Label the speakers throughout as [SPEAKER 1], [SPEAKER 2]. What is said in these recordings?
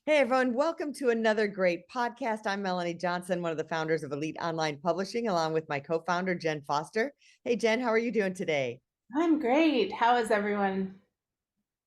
[SPEAKER 1] Hey everyone, welcome to another great podcast. I'm Melanie Johnson, one of the founders of Elite Online Publishing, along with my co-founder, Jen Foster. Hey Jen, how are you doing today?
[SPEAKER 2] I'm great. How is everyone?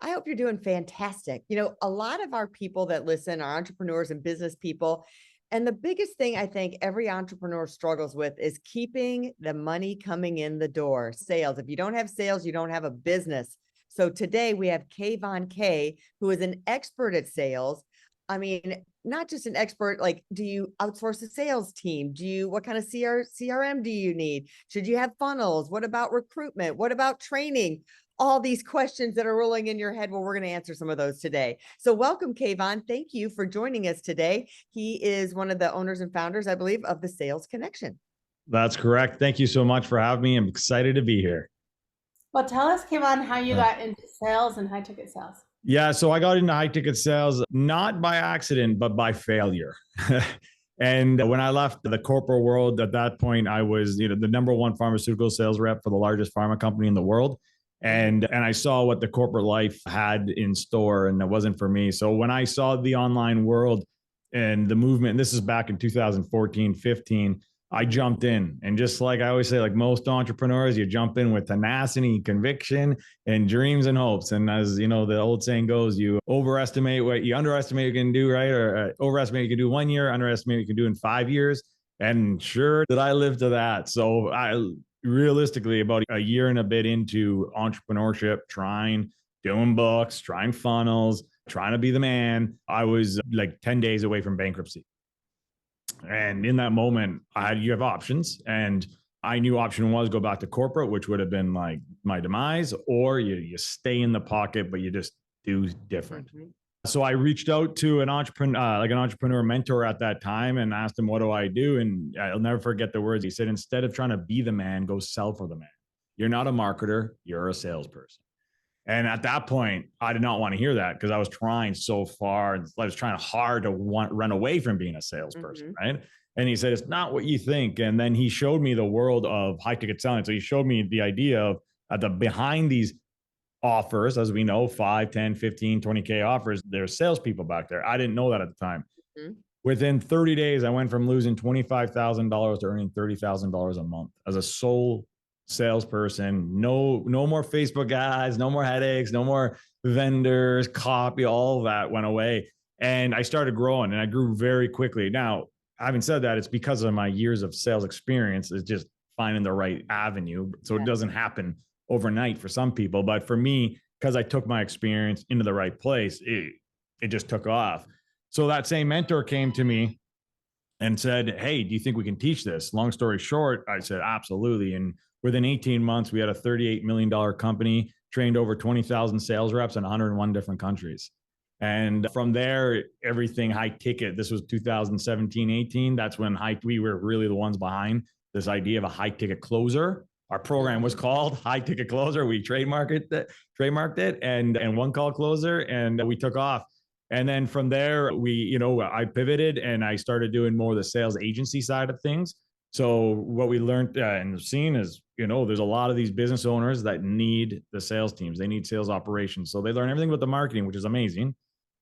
[SPEAKER 1] I hope you're doing fantastic. A lot of our people that listen are entrepreneurs and business people. And the biggest thing I think every entrepreneur struggles with is keeping the money coming in the door. Sales. If you don't have sales, you don't have a business. So today we have Kayvon Kay, who is an expert at sales. I mean, not just an expert, like, do you outsource a sales team? What kind of CRM do you need? Should you have funnels? What about recruitment? What about training? All these questions that are rolling in your head. Well, we're going to answer some of those today. So welcome, Kayvon. Thank you for joining us today. He is one of the owners and founders, I believe, of the Sales Connection.
[SPEAKER 3] That's correct. Thank you so much for having me. I'm excited to be here.
[SPEAKER 2] Well, tell us, Kayvon, how you got into sales and high ticket sales.
[SPEAKER 3] Yeah, so I got into high ticket sales not by accident, but by failure. And when I left the corporate world at that point, I was, the number one pharmaceutical sales rep for the largest pharma company in the world. And I saw what the corporate life had in store, and it wasn't for me. So when I saw the online world and the movement, and this is back in 2014, 15, I jumped in. And just like I always say, like most entrepreneurs, you jump in with tenacity, conviction, and dreams and hopes. And as you know, the old saying goes, you underestimate what you can do, right? Or overestimate what you can do 1 year, underestimate what you can do in 5 years. And sure did I live to that. So I realistically, about a year and a bit into entrepreneurship, doing books, trying funnels, trying to be the man, I was like 10 days away from bankruptcy. And in that moment, you have options. And I knew option one was go back to corporate, which would have been like my demise, or you stay in the pocket, but you just do different. Mm-hmm. So I reached out to an entrepreneur mentor at that time and asked him, what do I do? And I'll never forget the words. He said, instead of trying to be the man, go sell for the man. You're not a marketer, you're a salesperson. And at that point, I did not want to hear that because I was trying so far. I was trying hard to run away from being a salesperson, right? And he said, it's not what you think. And then he showed me the world of high ticket selling. So he showed me the idea of behind these offers, as we know, 5, 10, 15, 20K offers, there's salespeople back there. I didn't know that at the time. Mm-hmm. Within 30 days, I went from losing $25,000 to earning $30,000 a month as a sole salesperson. No more Facebook ads, no more headaches, no more vendors, copy, all of that went away. And I started growing and I grew very quickly. Now, having said that, it's because of my years of sales experience. It's just finding the right avenue. So it doesn't happen overnight for some people. But for me, because I took my experience into the right place, it just took off. So that same mentor came to me and said, hey, do you think we can teach this? Long story short, I said, absolutely. And within 18 months, we had a $38 million company, trained over 20,000 sales reps in 101 different countries. And from there, everything high ticket, this was 2017, 18. That's when we were really the ones behind this idea of a high ticket closer. Our program was called High Ticket Closer. We trademarked it and one call closer, and we took off. And then from there, I pivoted and I started doing more of the sales agency side of things. So what we learned and seen is, there's a lot of these business owners that need the sales teams. They need sales operations. So they learn everything about the marketing, which is amazing.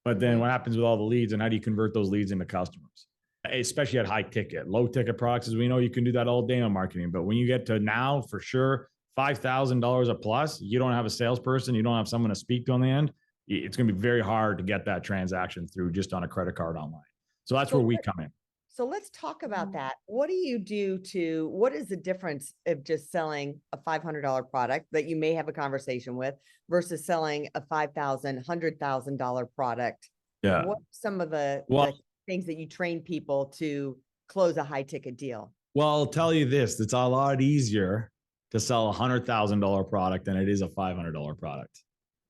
[SPEAKER 3] But then what happens with all the leads and how do you convert those leads into customers? Especially at high ticket, low ticket products, as we know, you can do that all day on marketing. But when you get to now, for sure, $5,000 a plus, you don't have a salesperson, you don't have someone to speak to on the end. It's going to be very hard to get that transaction through just on a credit card online. So that's where we come in.
[SPEAKER 1] So let's talk about that. What is the difference of just selling a $500 product that you may have a conversation with versus selling a $5,000, $100,000 product?
[SPEAKER 3] Yeah.
[SPEAKER 1] What are some of the things that you train people to close a high ticket deal?
[SPEAKER 3] Well, I'll tell you this, it's a lot easier to sell a $100,000 product than it is a $500 product.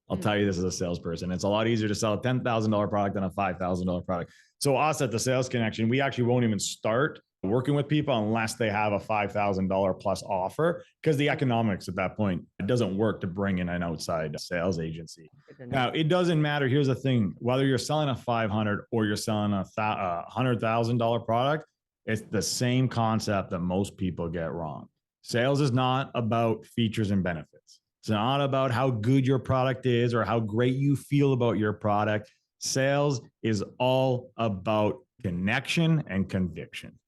[SPEAKER 3] I'll tell you this as a salesperson. It's a lot easier to sell a $10,000 product than a $5,000 product. So us at the Sales Connection, we actually won't even start working with people unless they have a $5,000 plus offer, because the economics at that point, it doesn't work to bring in an outside sales agency. Now, it doesn't matter. Here's the thing, whether you're selling a $500 or you're selling a $100,000 product, it's the same concept that most people get wrong. Sales is not about features and benefits. It's not about how good your product is or how great you feel about your product. Sales is all about connection and conviction.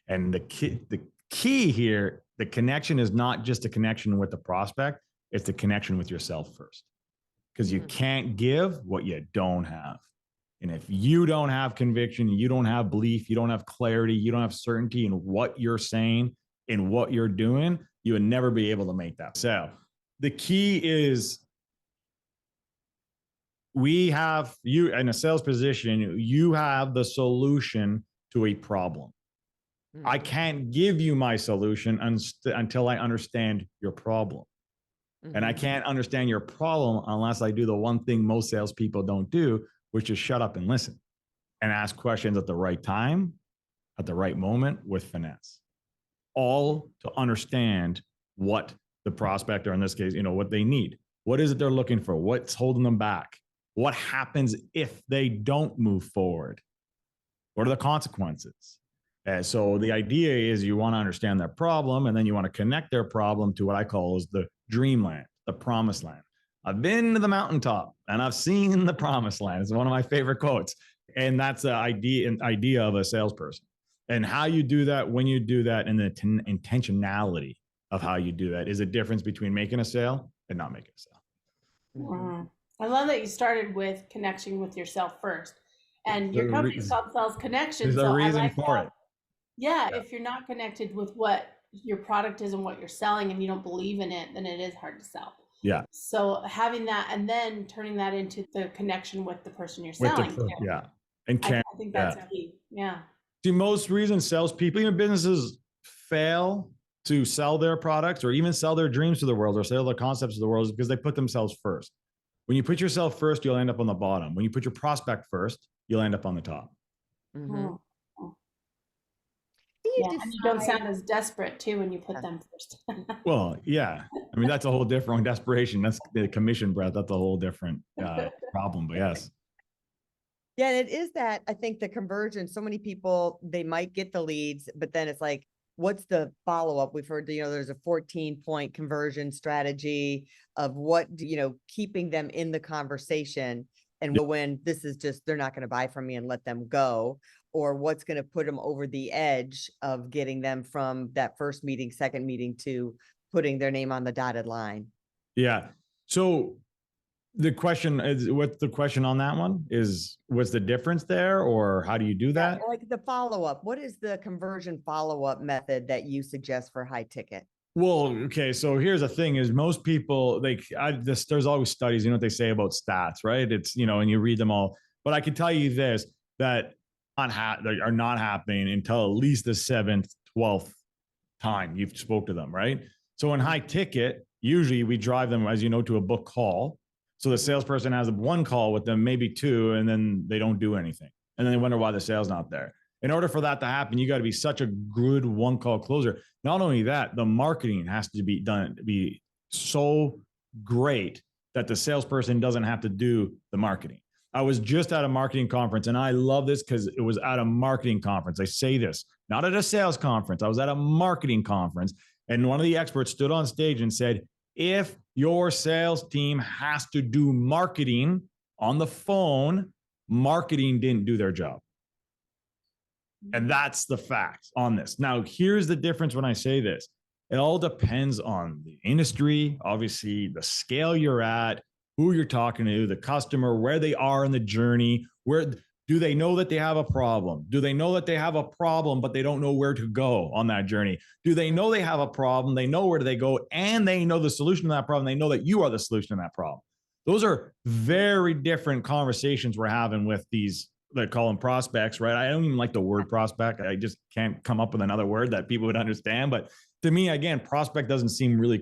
[SPEAKER 3] And the key here, the connection is not just a connection with the prospect, it's the connection with yourself first. Because you can't give what you don't have. And if you don't have conviction, you don't have belief, you don't have clarity, you don't have certainty in what you're saying, in what you're doing, you would never be able to make that sale. The key is we have you in a sales position, you have the solution to a problem. I can't give you my solution until I understand your problem. And I can't understand your problem unless I do the one thing most salespeople don't do, which is shut up and listen and ask questions at the right time, at the right moment with finesse, all to understand what the prospect, or in this case, what they need. What is it they're looking for? What's holding them back? What happens if they don't move forward? What are the consequences? So the idea is you want to understand their problem, and then you want to connect their problem to what I call is the dreamland, the promised land. I've been to the mountaintop and I've seen the promised land. It's one of my favorite quotes. And that's the idea of a salesperson. And how you do that, when you do that, and the intentionality of how you do that is a difference between making a sale and not making a sale.
[SPEAKER 2] I love that you started with connection with yourself first. And your company sells connection.
[SPEAKER 3] There's a reason for it.
[SPEAKER 2] Yeah, if you're not connected with what your product is and what you're selling, and you don't believe in it, then it is hard to sell.
[SPEAKER 3] Yeah.
[SPEAKER 2] So having that and then turning that into the connection with the person you're selling.
[SPEAKER 3] And
[SPEAKER 2] I think that's key. Yeah.
[SPEAKER 3] See, most reasons salespeople, even businesses, fail to sell their products or even sell their dreams to the world or sell their concepts to the world is because they put themselves first. When you put yourself first, you'll end up on the bottom. When you put your prospect first, you'll end up on the top.
[SPEAKER 2] Yeah, and you don't sound as desperate too when you put them first.
[SPEAKER 3] Well, yeah. I mean, that's a whole different desperation. That's the commission breath. That's a whole different problem, but yes.
[SPEAKER 1] Yeah, and it is that, I think, the conversion. So many people, they might get the leads, but then it's like, what's the follow-up? We've heard, there's a 14-point conversion strategy of what, keeping them in the conversation. And when this is just, they're not going to buy from me and let them go, or what's going to put them over the edge of getting them from that first meeting, second meeting to putting their name on the dotted line.
[SPEAKER 3] Yeah. So the question is, what's the question on that one is, what's the difference there, or how do you do that?
[SPEAKER 1] Yeah, like the follow-up, what is the conversion follow-up method that you suggest for high ticket?
[SPEAKER 3] Well, okay. So here's the thing is most people, there's always studies, what they say about stats, right? It's, and you read them all, but I can tell you this, that are not happening until at least the 7th, 12th time you've spoke to them, right? So in high ticket, usually we drive them, as to a book call. So the salesperson has one call with them, maybe two, and then they don't do anything. And then they wonder why the sale's not there. In order for that to happen, you got to be such a good one call closer. Not only that, the marketing has to be so great that the salesperson doesn't have to do the marketing. I was just at a marketing conference, and I love this because it was at a marketing conference. I say this, not at a sales conference. I was at a marketing conference, and one of the experts stood on stage and said, if your sales team has to do marketing on the phone, marketing didn't do their job. And that's the fact on this. Now, here's the difference when I say this. It all depends on the industry, obviously, the scale you're at, who you're talking to, the customer, where they are in the journey, where do they know that they have a problem? Do they know that they have a problem, but they don't know where to go on that journey? Do they know they have a problem? They know where do they go, and they know the solution to that problem. They know that you are the solution to that problem. Those are very different conversations we're having with these, they call them prospects, right? I don't even like the word prospect. I just can't come up with another word that people would understand. But to me, again, prospect doesn't seem really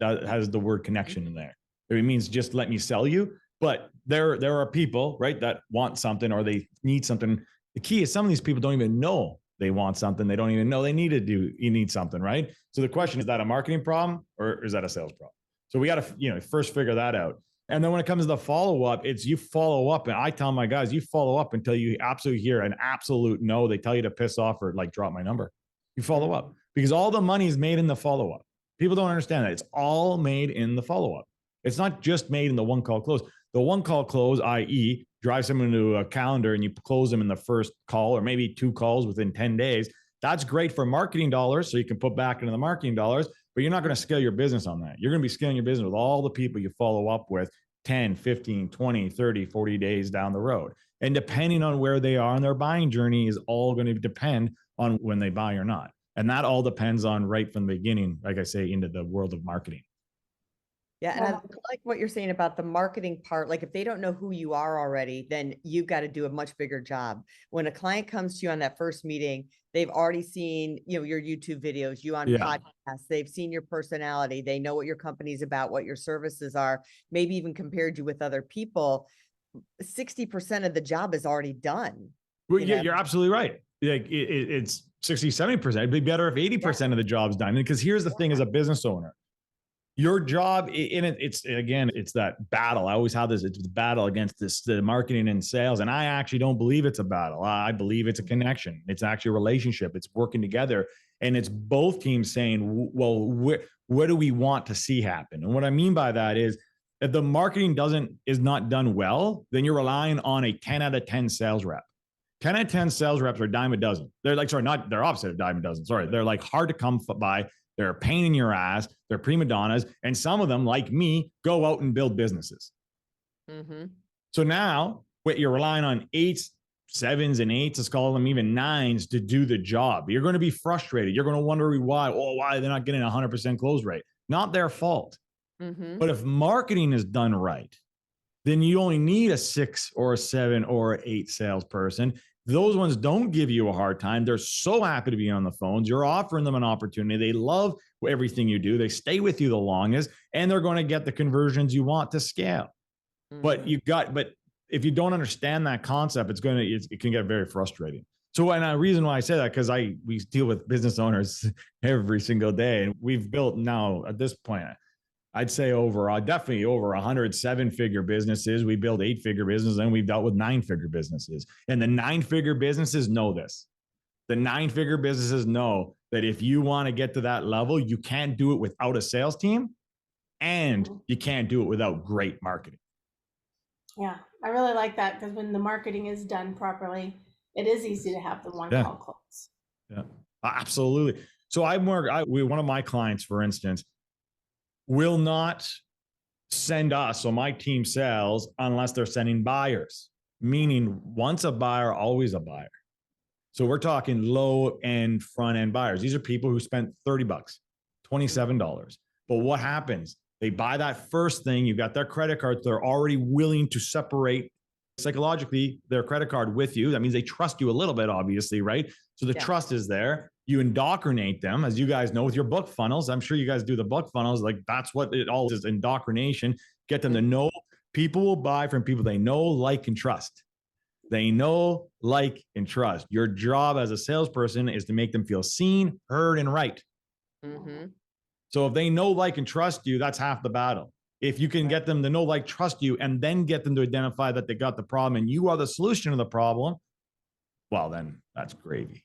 [SPEAKER 3] has the word connection in there. It means just let me sell you. But there are people, right, that want something or they need something. The key is some of these people don't even know they want something. They don't even know they need something, right? So the question is that a marketing problem or is that a sales problem? So we got to, first figure that out. And then when it comes to the follow-up, it's you follow up. And I tell my guys, you follow up until you absolutely hear an absolute no. They tell you to piss off or like drop my number. You follow up because all the money is made in the follow-up. People don't understand that. It's all made in the follow-up. It's not just made in the one call close. The one call close, i.e., drive someone to a calendar and you close them in the first call or maybe 2 calls within 10 days. That's great for marketing dollars. So you can put back into the marketing dollars, but you're not going to scale your business on that. You're going to be scaling your business with all the people you follow up with 10, 15, 20, 30, 40 days down the road. And depending on where they are on their buying journey is all going to depend on when they buy or not. And that all depends on right from the beginning, like I say, into the world of marketing.
[SPEAKER 1] Yeah. And I like what you're saying about the marketing part. Like if they don't know who you are already, then you've got to do a much bigger job. When a client comes to you on that first meeting, they've already seen, your YouTube videos, you on podcasts, they've seen your personality. They know what your company's about, what your services are, maybe even compared you with other people. 60% of the job is already done.
[SPEAKER 3] Well, yeah, you're absolutely right. Like it's 60, 70%. It'd be better if 80% of the job's done. Because here's the thing as a business owner, your job in it, it's that battle. I always have this, it's the battle against the marketing and sales. And I actually don't believe it's a battle. I believe it's a connection. It's actually a relationship. It's working together. And it's both teams saying, well, what do we want to see happen? And what I mean by that is if the marketing is not done well, then you're relying on a 10 out of 10 sales rep. 10 out of 10 sales reps are a dime a dozen. They're like, they're opposite of dime a dozen. Sorry. They're like hard to come by. They're a pain in your ass. They're prima donnas. And some of them, like me, go out and build businesses. Mm-hmm. So now you're relying on 8s, 7s, and 8s, let's call them even 9s to do the job. You're going to be frustrated. You're going to wonder why. Oh, why they're not getting 100% close rate. Not their fault. Mm-hmm. But if marketing is done right, then you only need a 6 or a 7 or an 8 salesperson. Those ones don't give you a hard time. They're so happy to be on the phones. You're offering them an opportunity. They love everything you do. They stay with you the longest, and they're going to get the conversions you want to scale. Mm-hmm. But if you don't understand that concept, it can get very frustrating. So, and the reason why I say that, because we deal with business owners every single day, and we've built now at this point, I'd say definitely over 100 7-figure businesses. We build 8-figure businesses, and we've dealt with 9-figure businesses. And the 9-figure businesses know this. The 9-figure businesses know that if you want to get to that level, you can't do it without a sales team, and you can't do it without great marketing.
[SPEAKER 2] Yeah, I really like that, because when the marketing is done properly, it is easy to have the one call close.
[SPEAKER 3] Yeah, absolutely. So one of my clients, for instance, will not send us, so my team sells, unless they're sending buyers, meaning once a buyer, always a buyer. So we're talking low end, front end buyers. These are people who spent $30, $27. But what happens? They buy that first thing. You've got their credit cards. They're already willing to separate psychologically their credit card with you. That means they trust you a little bit, obviously, right? So the trust is there. You indoctrinate them, as you guys know, with your book funnels. I'm sure you guys do the book funnels. Like that's what it all is, indoctrination. Get them to know. People will buy from people they know, like, and trust. They know, like, and trust. Your job as a salesperson is to make them feel seen, heard, and right. Mm-hmm. So if they know, like, and trust you, that's half the battle. If you can get them to know, like, trust you, and then get them to identify that they got the problem and you are the solution to the problem, well, then that's gravy.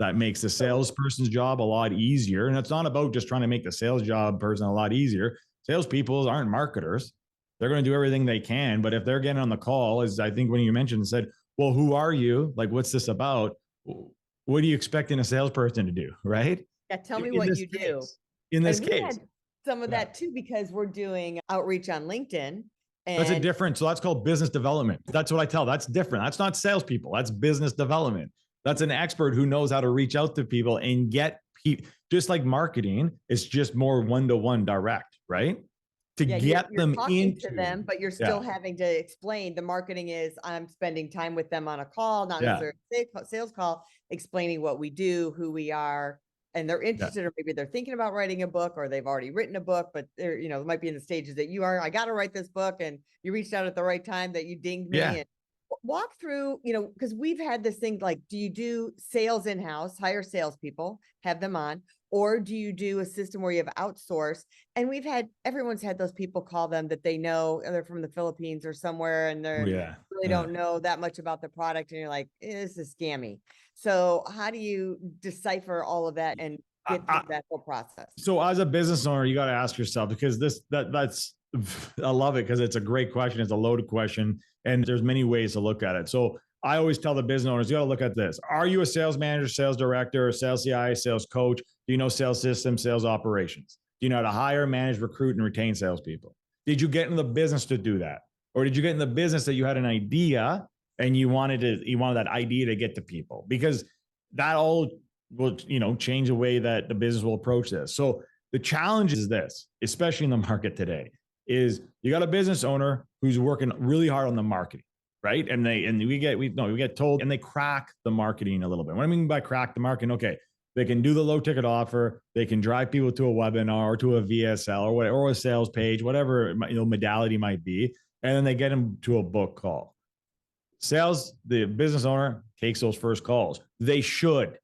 [SPEAKER 3] That makes the salesperson's job a lot easier. And it's not about just trying to make the sales job person a lot easier. Salespeople aren't marketers. They're going to do everything they can. But if they're getting on the call, as I think when you mentioned, said, well, who are you? Like, what's this about? What are you expecting a salesperson to do? Right?
[SPEAKER 1] Yeah. Tell me what you do.
[SPEAKER 3] In this case.
[SPEAKER 1] Some of that too, because we're doing outreach on LinkedIn.
[SPEAKER 3] That's a different. So that's called business development. That's what I tell. That's different. That's not salespeople. That's business development. That's an expert who knows how to reach out to people and get people, just like marketing. It's just more one-to-one direct, right? To get them into
[SPEAKER 1] them, but you're still having to explain. The marketing is I'm spending time with them on a call, not necessarily a sales call, explaining what we do, who we are, and they're interested, or maybe they're thinking about writing a book, or they've already written a book, but they're, might be in the stages that you are. I got to write this book, and you reached out at the right time that you dinged me. And walk through, because we've had this thing like, do you do sales in-house, hire salespeople, have them on, or do you do a system where you have outsourced? And everyone's had those people call them that they know they're from the Philippines or somewhere, and they're really don't know that much about the product, and you're like, this is scammy. So how do you decipher all of that and get through that whole process?
[SPEAKER 3] So as a business owner, you got to ask yourself, because that's I love it because it's a great question. It's a loaded question, and there's many ways to look at it. So I always tell the business owners, you got to look at this. Are you a sales manager, sales director, sales CI, sales coach? Do you know sales systems, sales operations? Do you know how to hire, manage, recruit, and retain salespeople? Did you get in the business to do that? Or did you get in the business that you had an idea and you wanted that idea to get to people? Because that all will, change the way that the business will approach this. So the challenge is this, especially in the market today, is you got a business owner who's working really hard on the marketing, right? And we get told, and they crack the marketing a little bit. What I mean by crack the marketing, okay, they can do the low ticket offer, they can drive people to a webinar or to a VSL or whatever, or a sales page, whatever modality might be, and then they get them to a book call. Sales, the business owner takes those first calls. They should.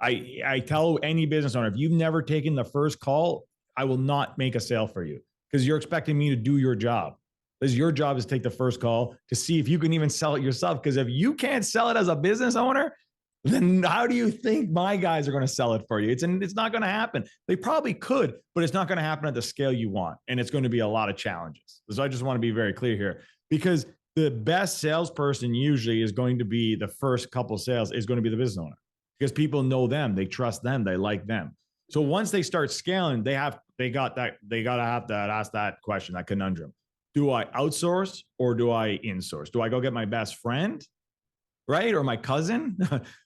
[SPEAKER 3] I tell any business owner, if you've never taken the first call, I will not make a sale for you because you're expecting me to do your job. Because your job is to take the first call to see if you can even sell it yourself. Because if you can't sell it as a business owner, then how do you think my guys are going to sell it for you? It's not going to happen. They probably could, but it's not going to happen at the scale you want. And it's going to be a lot of challenges. So I just want to be very clear here, because the best salesperson usually is going to be the first couple of sales is going to be the business owner, because people know them, they trust them, they like them. So once they start scaling, they got to ask that question, that conundrum. Do I outsource or do I insource? Do I go get my best friend, right? Or my cousin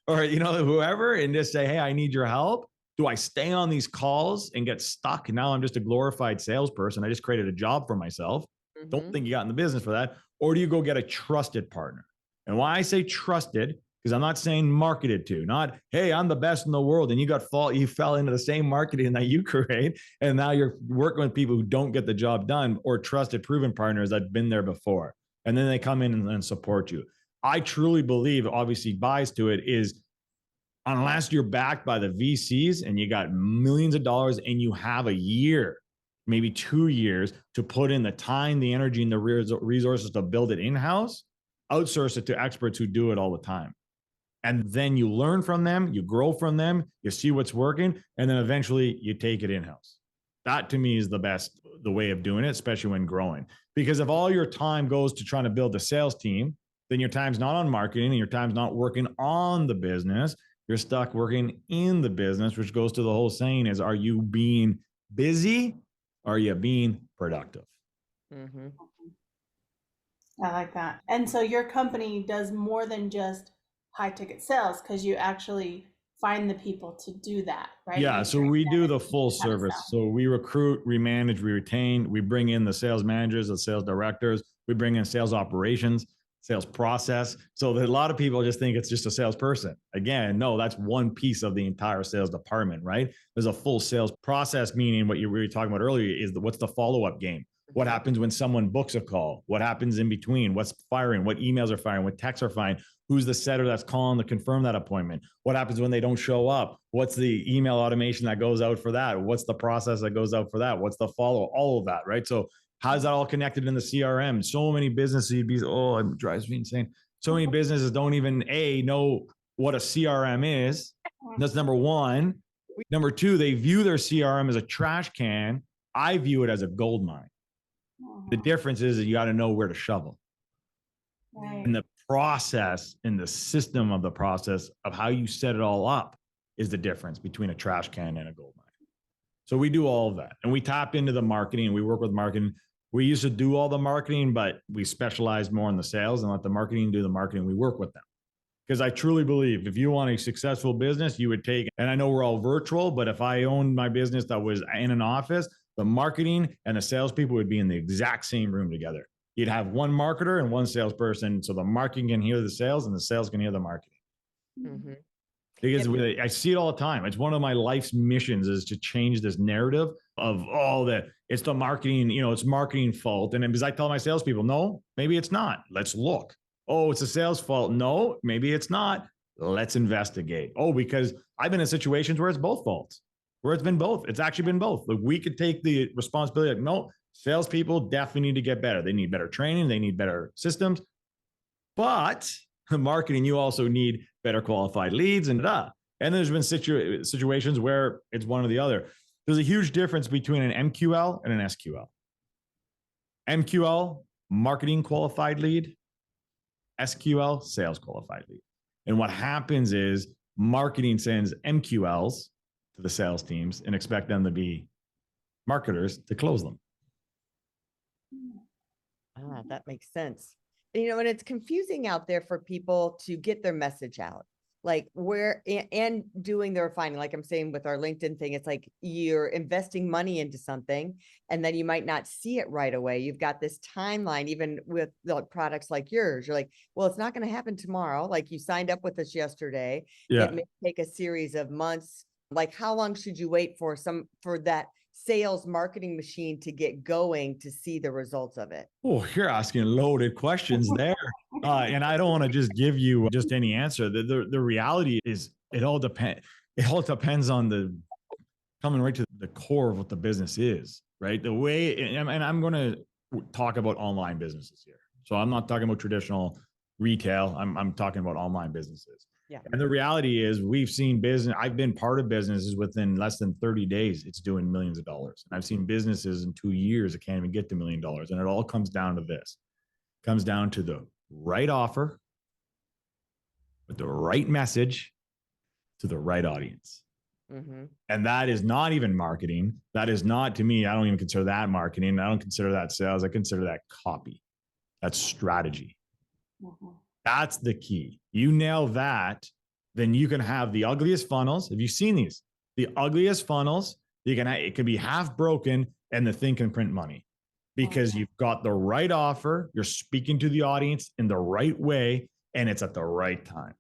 [SPEAKER 3] or, whoever, and just say, hey, I need your help. Do I stay on these calls and get stuck? Now I'm just a glorified salesperson. I just created a job for myself. Mm-hmm. Don't think you got in the business for that. Or do you go get a trusted partner? And why I say trusted, because I'm not saying marketed to, not, hey, I'm the best in the world. And you fell into the same marketing that you create. And now you're working with people who don't get the job done, or trusted, proven partners that have been there before. And then they come in and support you. I truly believe, obviously bias to it, is unless you're backed by the VCs and you got millions of dollars and you have a year, maybe 2 years to put in the time, the energy, and the resources to build it in-house, outsource it to experts who do it all the time. And then you learn from them, you grow from them, you see what's working, and then eventually you take it in-house. That to me is the way of doing it, especially when growing. Because if all your time goes to trying to build a sales team, then your time's not on marketing and your time's not working on the business. You're stuck working in the business, which goes to the whole saying is, are you being busy? Or are you being productive?
[SPEAKER 1] Mm-hmm.
[SPEAKER 2] I like that. And so your company does more than just high ticket sales, because you actually find the people to do that, right?
[SPEAKER 3] Yeah. So we do the full service. So we recruit, we manage, we retain, we bring in the sales managers, the sales directors, we bring in sales operations, sales process. So a lot of people just think it's just a salesperson. Again, no, that's one piece of the entire sales department, right? There's a full sales process, meaning what you were talking about earlier is what's the follow-up game? What happens when someone books a call? What happens in between? What's firing? What emails are firing? What texts are firing? Who's the setter that's calling to confirm that appointment? What happens when they don't show up? What's the email automation that goes out for that? What's the process that goes out for that? What's the follow? All of that, right? So how's that all connected in the CRM? So many businesses, it drives me insane. So many businesses don't even know what a CRM is. That's number one. Number two, they view their CRM as a trash can. I view it as a gold mine. The difference is that you got to know where to shovel. Right. And the process and the system of the process of how you set it all up is the difference between a trash can and a gold mine. So we do all of that. And we tap into the marketing. We work with marketing. We used to do all the marketing, but we specialize more in the sales and let the marketing do the marketing. We work with them. Because I truly believe if you want a successful business, you would take, and I know we're all virtual, but if I owned my business that was in an office, the marketing and the salespeople would be in the exact same room together. You'd have one marketer and one salesperson. So the marketing can hear the sales and the sales can hear the marketing. Mm-hmm. Because I see it all the time. It's one of my life's missions is to change this narrative of it's the marketing, it's marketing fault. And then because I tell my salespeople, no, maybe it's not. Let's look. Oh, it's a sales fault. No, maybe it's not. Let's investigate. Oh, because I've been in situations where it's both faults, where it's been both. It's actually been both. Like we could take the responsibility. Like, no, salespeople definitely need to get better. They need better training. They need better systems. But marketing, you also need better qualified leads and And there's been situations where it's one or the other. There's a huge difference between an MQL and an SQL. MQL, marketing qualified lead. SQL, sales qualified lead. And what happens is marketing sends MQLs to the sales teams and expect them to be marketers to close them.
[SPEAKER 1] That makes sense. And it's confusing out there for people to get their message out. Like and doing the refining, like I'm saying with our LinkedIn thing, it's like you're investing money into something and then you might not see it right away. You've got this timeline, even with the products like yours. You're like, well, it's not going to happen tomorrow. Like you signed up with us yesterday.
[SPEAKER 3] Yeah.
[SPEAKER 1] It may take a series of months. Like how long should you wait for that sales marketing machine to get going to see the results of it?
[SPEAKER 3] Oh, you're asking loaded questions there. And I don't want to just give you just any answer. The reality is it all depends on the coming right to the core of what the business is, right? The way, and I'm going to talk about online businesses here. So I'm not talking about traditional retail. I'm talking about online businesses.
[SPEAKER 1] Yeah.
[SPEAKER 3] And the reality is we've seen business. I've been part of businesses within less than 30 days. It's doing millions of dollars. And I've seen businesses in 2 years that can't even get to $1 million. And it all comes down to this. It comes down to the right offer with the right message to the right audience. Mm-hmm. And that is not even marketing. That is not, to me, I don't even consider that marketing. I don't consider that sales. I consider that copy. That's strategy. Mm-hmm. That's the key. You nail that, then you can have the ugliest funnels. Have you seen these? The ugliest funnels, it can be half broken and the thing can print money because you've got the right offer. You're speaking to the audience in the right way and it's at the right time.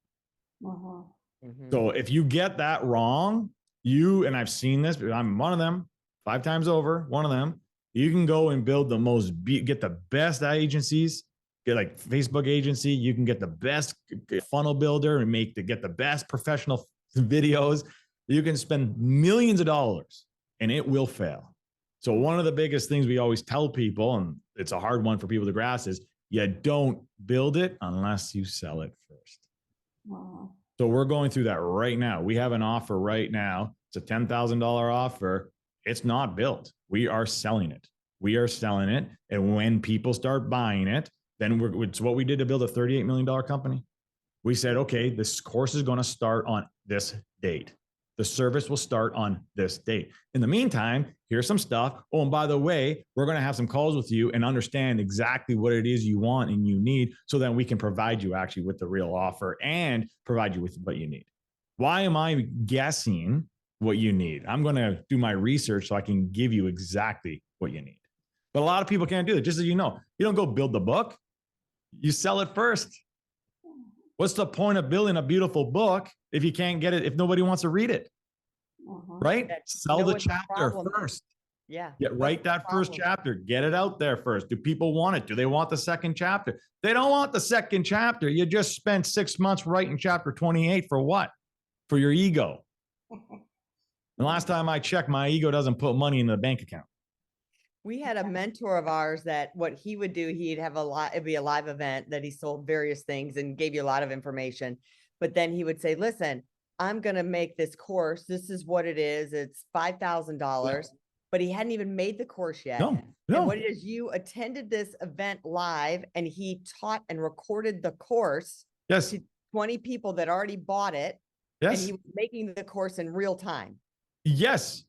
[SPEAKER 3] Mm-hmm. So if you get that wrong, and I've seen this, but I'm one of them 5 times over, one of them, you can go and build get the best agencies. Get like Facebook agency, you can get the best funnel builder and get the best professional videos. You can spend millions of dollars and it will fail. So one of the biggest things we always tell people, and it's a hard one for people to grasp, is you don't build it unless you sell it first. Wow. So we're going through that right now. We have an offer right now. It's a $10,000 offer. It's not built. We are selling it. And when people start buying it, then it's what we did to build a $38 million company. We said, okay, this course is going to start on this date. The service will start on this date. In the meantime, here's some stuff. Oh, and by the way, we're going to have some calls with you and understand exactly what it is you want and you need so that we can provide you actually with the real offer and provide you with what you need. Why am I guessing what you need? I'm going to do my research so I can give you exactly what you need. But a lot of people can't do it. Just so you know, you don't go build the book. You sell it first. What's the point of building a beautiful book if you can't get it, if nobody wants to read it? Right? Sell the chapter first.
[SPEAKER 1] Yeah.
[SPEAKER 3] Write that first chapter. Get it out there first. Do people want it? Do they want the second chapter? They don't want the second chapter. You just spent 6 months writing chapter 28 for what? For your ego. The last time I checked, my ego doesn't put money in the bank account.
[SPEAKER 1] We had a mentor of ours that what he would do, it'd be a live event that he sold various things and gave you a lot of information. But then he would say, listen, I'm going to make this course. This is what it is. It's $5,000, but he hadn't even made the course yet.
[SPEAKER 3] No.
[SPEAKER 1] And what it is, you attended this event live and he taught and recorded the course to 20 people that already bought it. Yes. And he was making the course in real time.
[SPEAKER 3] Yes.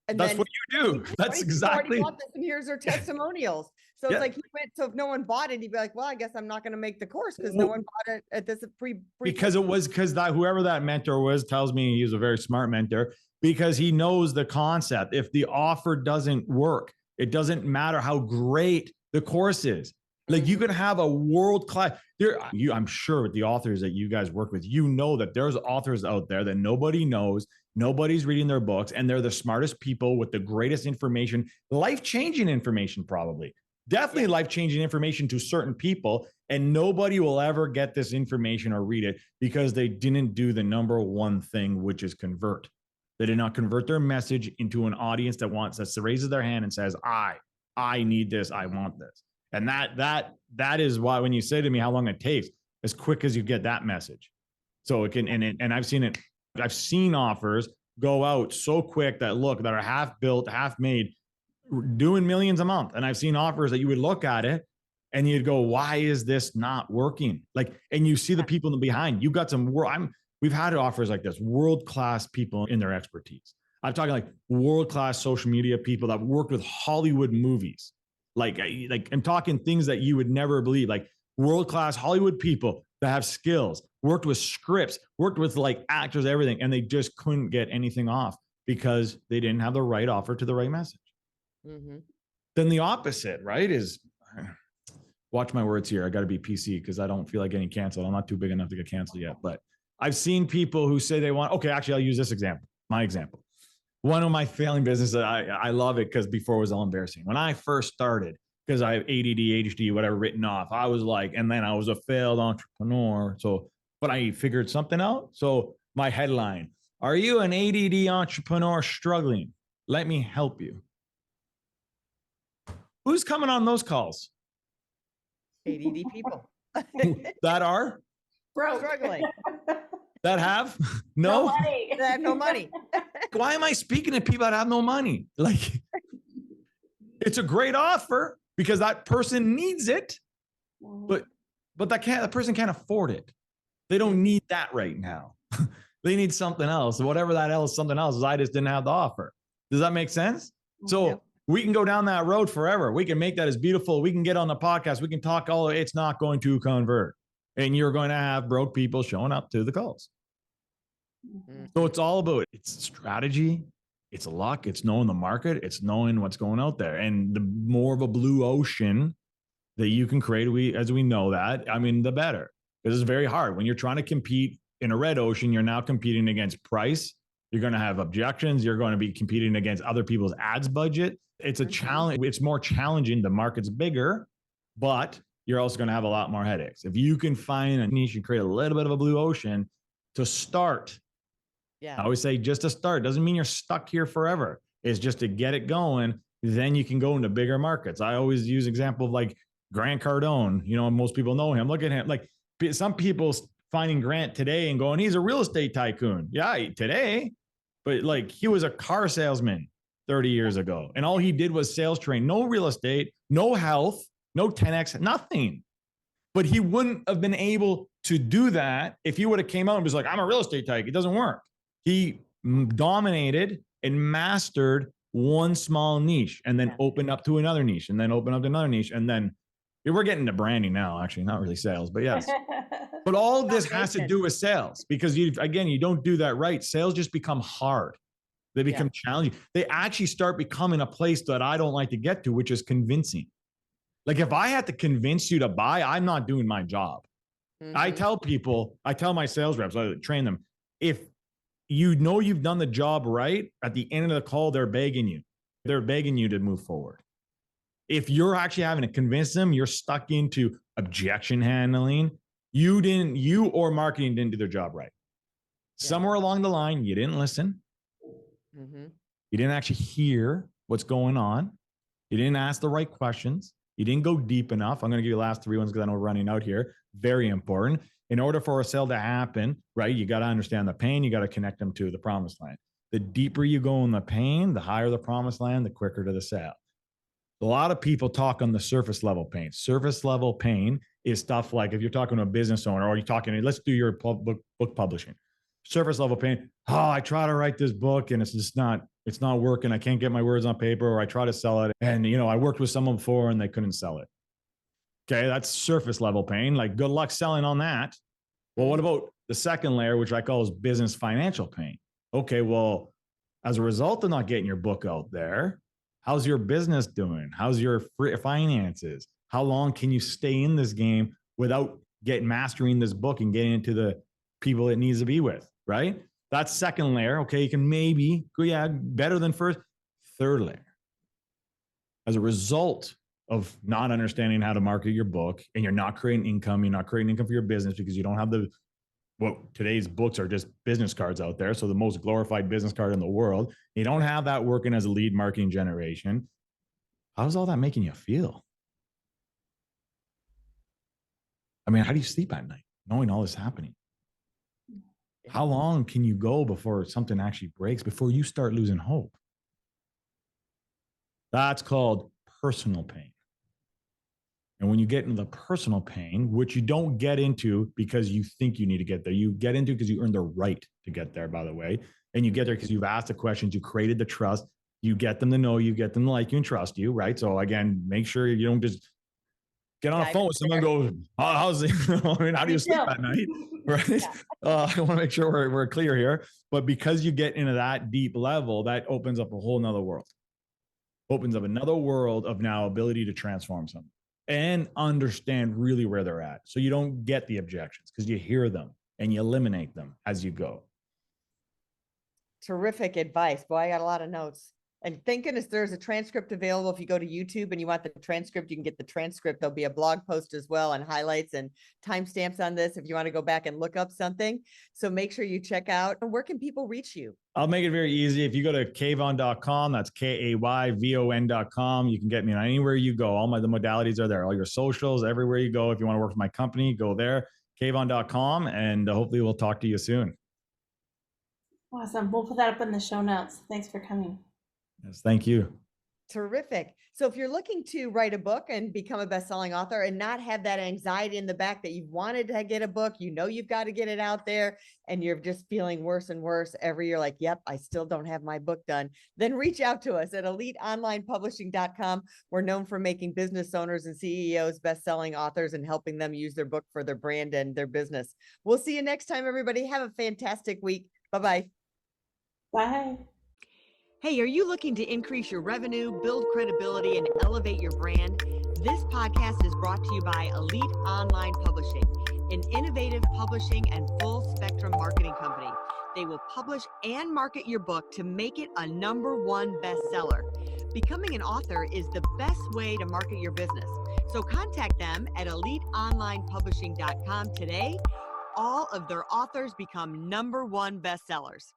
[SPEAKER 3] And that's what you do. That's exactly.
[SPEAKER 1] And here's their testimonials. So it's like he went. So if no one bought it, he'd be like, "Well, I guess I'm not going to make the course because no one bought it at this pre."
[SPEAKER 3] Because whoever that mentor was tells me he was a very smart mentor because he knows the concept. If the offer doesn't work, it doesn't matter how great the course is. Like you can have a world-class. I'm sure with the authors that you guys work with, you know that there's authors out there that nobody knows. Nobody's reading their books, and they're the smartest people with the greatest information, life-changing information, probably. Definitely life-changing information to certain people, and nobody will ever get this information or read it because they didn't do the number one thing, which is convert. They did not convert their message into an audience that raises their hand and says, I need this, I want this. And that is why when you say to me how long it takes, as quick as you get that message. So it can, and I've seen it. I've seen offers go out so quick that are half built, half made doing millions a month. And I've seen offers that you would look at it and you'd go, why is this not working? Like, and you see the people in the behind, you've got some, we've had offers like this, world-class people in their expertise. I'm talking like world-class social media people that worked with Hollywood movies. Like I'm talking things that you would never believe, like world-class Hollywood people that have skills, worked with scripts, worked with like actors, everything. And they just couldn't get anything off because they didn't have the right offer to the right message. Mm-hmm. Then the opposite, right, is, watch my words here. I got to be PC because I don't feel like getting canceled. I'm not too big enough to get canceled yet. But I've seen people who say they want, okay, actually, I'll use this example, my example. One of my failing businesses, I love it because before it was all embarrassing. When I first started, because I have ADD, ADHD, whatever written off, I was like, and then I was a failed entrepreneur. So, but I figured something out. So my headline, are you an ADD entrepreneur struggling? Let me help you. Who's coming on those calls?
[SPEAKER 1] ADD people.
[SPEAKER 3] That are?
[SPEAKER 2] Broke.
[SPEAKER 1] Struggling.
[SPEAKER 3] That have no
[SPEAKER 2] money.
[SPEAKER 1] That have no money.
[SPEAKER 3] Why am I speaking to people that have no money? Like, it's a great offer because that person needs it, but that person can't afford it. They don't need that right now. They need something else. Whatever that else, something else is, I just didn't have the offer. Does that make sense? So we can go down that road forever. We can make that as beautiful. We can get on the podcast. We can talk all, it's not going to convert. And you're going to have broke people showing up to the calls. Mm-hmm. So it's all about, it's strategy, it's luck, it's knowing the market, it's knowing what's going out there. And the more of a blue ocean that you can create, as we know that, I mean, the better. Because it's very hard. When you're trying to compete in a red ocean, you're now competing against price. You're going to have objections. You're going to be competing against other people's ads budget. It's a challenge. It's more challenging. The market's bigger, but you're also going to have a lot more headaches. If you can find a niche and create a little bit of a blue ocean to start. Yeah. I always say just to start. Doesn't mean you're stuck here forever. It's just to get it going. Then you can go into bigger markets. I always use example of like Grant Cardone. You know, most people know him. Look at him. Like some people finding Grant today and going, he's a real estate tycoon. Yeah, today. But like he was a car salesman 30 years ago. And all he did was sales train. No real estate, no health, no 10X, nothing. But he wouldn't have been able to do that if he would have came out and was like, I'm a real estate tycoon. It doesn't work. He dominated and mastered one small niche and then opened up to another niche and then opened up to another niche. And then we're getting to branding now, actually, not really sales, but yes. But all of this has to do with sales because you don't do that right. Sales just become hard. They become challenging. They actually start becoming a place that I don't like to get to, which is convincing. Like if I had to convince you to buy, I'm not doing my job. Mm-hmm. I tell my sales reps, I train them, if you know you've done the job right, at the end of the call, they're begging you. They're begging you to move forward. If you're actually having to convince them, you're stuck into objection handling. You or marketing didn't do their job right. Yeah. Somewhere along the line, you didn't listen. Mm-hmm. You didn't actually hear what's going on. You didn't ask the right questions. You didn't go deep enough. I'm going to give you the last three ones because I know we're running out here. Very important. In order for a sale to happen, right, you got to understand the pain. You got to connect them to the promised land. The deeper you go in the pain, the higher the promised land, the quicker to the sale. A lot of people talk on the surface level pain. Surface level pain is stuff like if you're talking to a business owner or you're talking, let's do your book publishing. Surface level pain. Oh, I try to write this book and it's not working. I can't get my words on paper, or I try to sell it. And, I worked with someone before and they couldn't sell it. Okay. That's surface level pain. Like good luck selling on that. Well, what about the second layer, which I call is business financial pain? Okay. Well, as a result of not getting your book out there, how's your business doing? How's your finances? How long can you stay in this game without mastering this book and getting into the people it needs to be with, right? That's second layer. Okay, you can maybe go, better than first. Third layer. As a result of not understanding how to market your book and you're not creating income for your business because you don't have today's books are just business cards out there. So the most glorified business card in the world. You don't have that working as a lead marketing generation. How's all that making you feel? I mean, how do you sleep at night knowing all this happening? How long can you go before something actually breaks, before you start losing hope? That's called personal pain. And when you get into the personal pain, which you don't get into because you think you need to get there, you get into because you earn the right to get there, by the way. And you get there because you've asked the questions, you created the trust, you get them to know you, get them to like you and trust you, right? So again, make sure you don't just get on a phone with someone and go, oh, how's it? I mean, how do you sleep at night? Right. Yeah. I want to make sure we're clear here. But because you get into that deep level, that opens up a whole nother world. Opens up another world of now ability to transform something and understand really where they're at. So you don't get the objections because you hear them and you eliminate them as you go.
[SPEAKER 1] Terrific advice. Boy, I got a lot of notes. And thank goodness there's a transcript available. If you go to YouTube and you want the transcript, you can get the transcript. There'll be a blog post as well and highlights and timestamps on this if you want to go back and look up something. So make sure you check out. And where can people reach you?
[SPEAKER 3] I'll make it very easy. If you go to kayvon.com, that's KAYVON.com, you can get me on anywhere you go. All the modalities are there. All your socials, everywhere you go. If you want to work with my company, go there, kayvon.com, and hopefully we'll talk to you soon.
[SPEAKER 2] Awesome. We'll put that up in the show notes. Thanks for coming.
[SPEAKER 3] Yes, thank you.
[SPEAKER 1] Terrific. So if you're looking to write a book and become a best-selling author and not have that anxiety in the back that you've wanted to get a book, you know you've got to get it out there, and you're just feeling worse and worse every year, like, yep, I still don't have my book done, then reach out to us at eliteonlinepublishing.com. We're known for making business owners and CEOs best-selling authors and helping them use their book for their brand and their business. We'll see you next time, everybody. Have a fantastic week. Bye-bye.
[SPEAKER 2] Bye.
[SPEAKER 1] Hey, are you looking to increase your revenue, build credibility, and elevate your brand? This podcast is brought to you by Elite Online Publishing, an innovative publishing and full spectrum marketing company. They will publish and market your book to make it a #1 bestseller. Becoming an author is the best way to market your business. So contact them at eliteonlinepublishing.com today. All of their authors become #1 bestsellers.